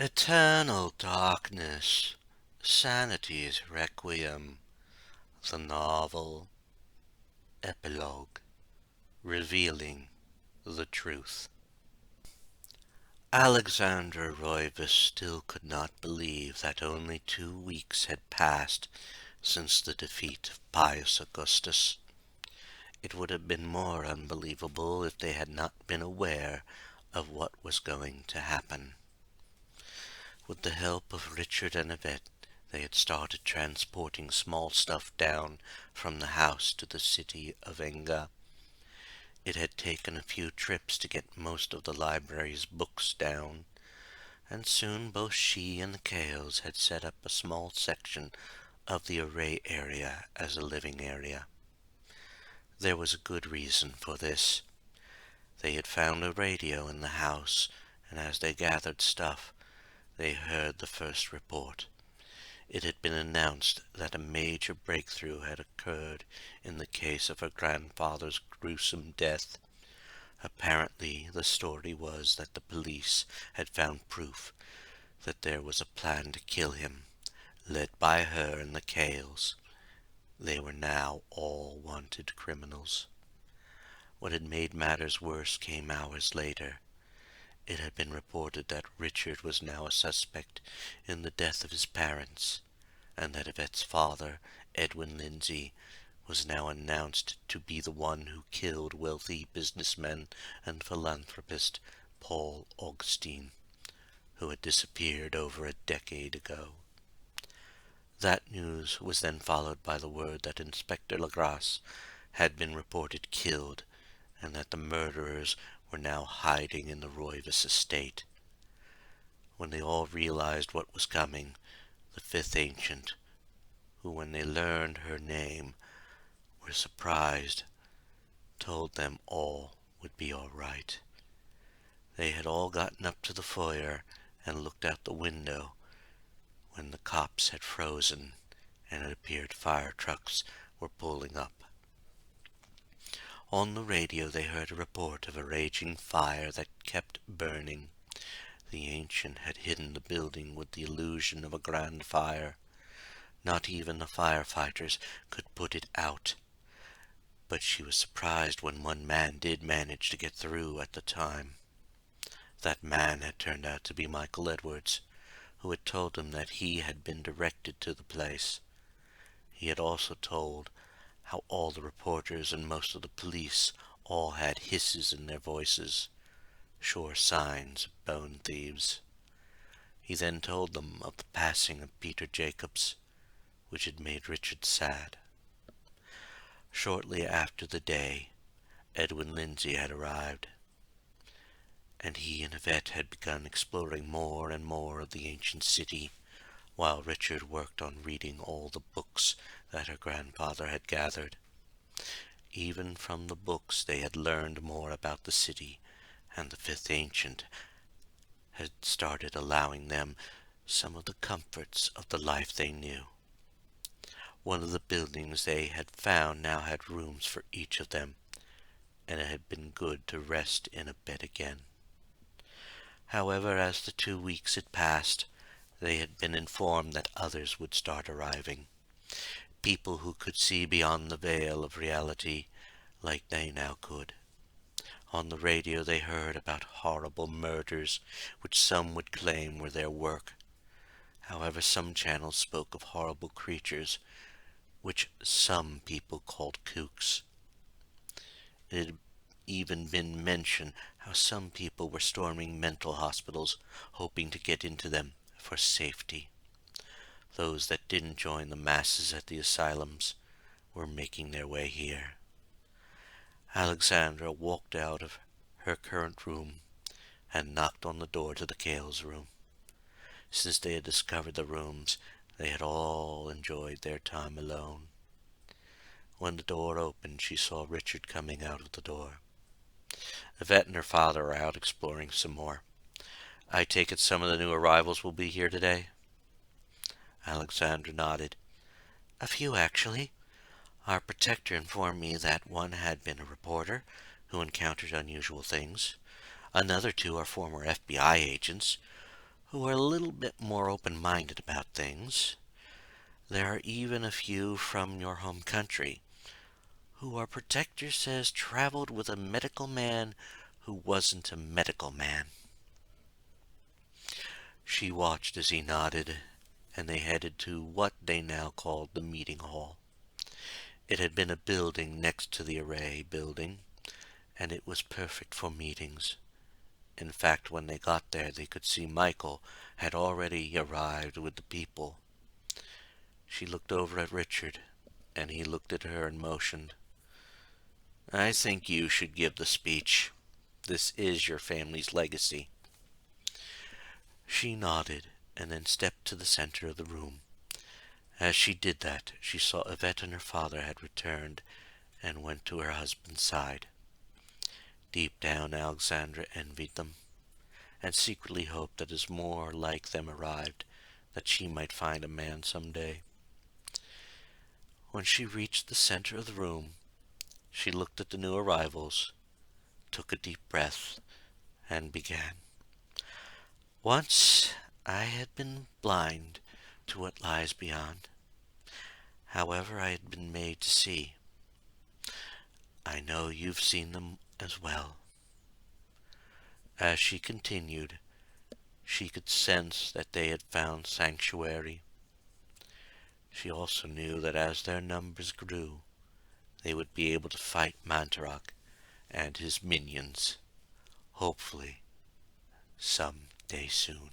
Eternal Darkness, Sanity's Requiem, the novel, Epilogue, revealing the truth. Alexandra Roivas still could not believe that only 2 weeks had passed since the defeat of Pius Augustus. It would have been more unbelievable if they had not been aware of what was going to happen. With the help of Richard and Yvette, they had started transporting small stuff down from the house to the city of Enga. It had taken a few trips to get most of the library's books down, and soon both she and the Kales had set up a small section of the array area as a living area. There was a good reason for this. They had found a radio in the house, and as they gathered stuff, they heard the first report. It had been announced that a major breakthrough had occurred in the case of her grandfather's gruesome death. Apparently, the story was that the police had found proof that there was a plan to kill him, led by her and the Kales. They were now all wanted criminals. What had made matters worse came hours later. It had been reported that Richard was now a suspect in the death of his parents, and that Yvette's father, Edwin Lindsay, was now announced to be the one who killed wealthy businessman and philanthropist Paul Augustine, who had disappeared over a decade ago. That news was then followed by the word that Inspector Legrasse had been reported killed, and that the murderers were now hiding in the Roivas estate. When they all realized what was coming, the fifth ancient, who when they learned her name were surprised, told them all would be all right. They had all gotten up to the foyer and looked out the window when the cops had frozen and it appeared fire trucks were pulling up. On the radio they heard a report of a raging fire that kept burning. The ancient had hidden the building with the illusion of a grand fire. Not even the firefighters could put it out. But she was surprised when one man did manage to get through at the time. That man had turned out to be Michael Edwards, who had told them that he had been directed to the place. He had also told how all the reporters and most of the police all had hisses in their voices, sure signs of bone thieves. He then told them of the passing of Peter Jacobs, which had made Richard sad. Shortly after the day, Edwin Lindsay had arrived, and he and Yvette had begun exploring more and more of the ancient city, while Richard worked on reading all the books that her grandfather had gathered. Even from the books they had learned more about the city, and the fifth ancient had started allowing them some of the comforts of the life they knew. One of the buildings they had found now had rooms for each of them, and it had been good to rest in a bed again. However, as the 2 weeks had passed, they had been informed that others would start arriving. People who could see beyond the veil of reality, like they now could. On the radio they heard about horrible murders, which some would claim were their work. However, some channels spoke of horrible creatures, which some people called kooks. It had even been mentioned how some people were storming mental hospitals, hoping to get into them for safety. Those that didn't join the masses at the asylums were making their way here. Alexandra walked out of her current room and knocked on the door to the Kales' room. Since they had discovered the rooms, they had all enjoyed their time alone. When the door opened, she saw Richard coming out of the door. Yvette and her father are out exploring some more. I take it some of the new arrivals will be here today? Alexandra nodded. A few, actually. Our protector informed me that one had been a reporter who encountered unusual things. Another two are former FBI agents. who are a little bit more open-minded about things. There are even a few from your home country, who our protector says traveled with a medical man who wasn't a medical man. She watched as he nodded, and they headed to what they now called the meeting hall. It had been a building next to the array building, and it was perfect for meetings. In fact, when they got there, they could see Michael had already arrived with the people. She looked over at Richard, and he looked at her and motioned. "I think you should give the speech. This is your family's legacy." She nodded and then stepped to the center of the room. As she did that, she saw Yvette and her father had returned and went to her husband's side. Deep down, Alexandra envied them, and secretly hoped that as more like them arrived, that she might find a man some day. When she reached the center of the room, she looked at the new arrivals, took a deep breath, and began. "Once I had been blind to what lies beyond. However, I had been made to see. I know you've seen them as well." As she continued, she could sense that they had found sanctuary. She also knew that as their numbers grew, they would be able to fight Mantarok and his minions, hopefully some day soon.